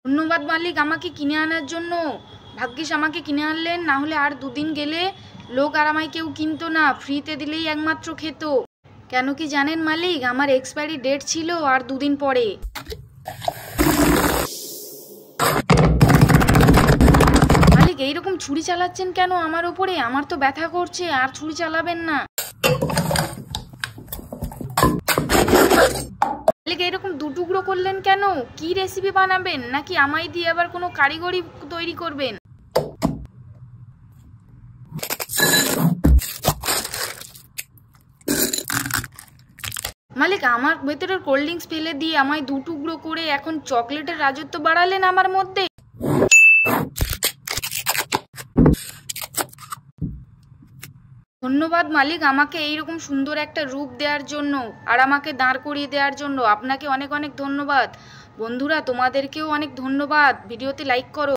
ধন্যবাদ মালিক আমাকে কিনে আনার জন্য। ভাগ্যিস আমাকে কিনে আনলেন, না হলে আর দুদিন গেলে লোক আর আমায় কেউ কিনতো না, ফ্রিতে দিলেই একমাত্র খেত। কেন কি জানেন মালিক, আমার এক্সপায়ারি ডেট ছিল আর দুদিন পরে। মালিক এইরকম ছুরি চালাচ্ছেন কেন আমার ওপরে? আমার তো ব্যথা করছে, আর ছুরি চালাবেন না। মালিক এরকম দুটুকরো করলেন কেন? কি রেসিপি বানাবেন, নাকি আমায় দিয়ে আবার কোনো কারিগরি তৈরি করবেন? মালিক আমার ভেতরের কোল্ড ড্রিঙ্কস ফেলে দিয়ে আমায় দুটুকরো করে এখন চকলেটের রাজত্ব বাড়ালেন আমার মধ্যে। ধন্যবাদ মালিক আমাকে এইরকম সুন্দর একটা রূপ দেওয়ার জন্য, আর আমাকে দাঁড় করিয়ে দেওয়ার জন্য আপনাকে অনেক অনেক ধন্যবাদ। বন্ধুরা তোমাদেরকেও অনেক ধন্যবাদ। ভিডিওতে লাইক করো।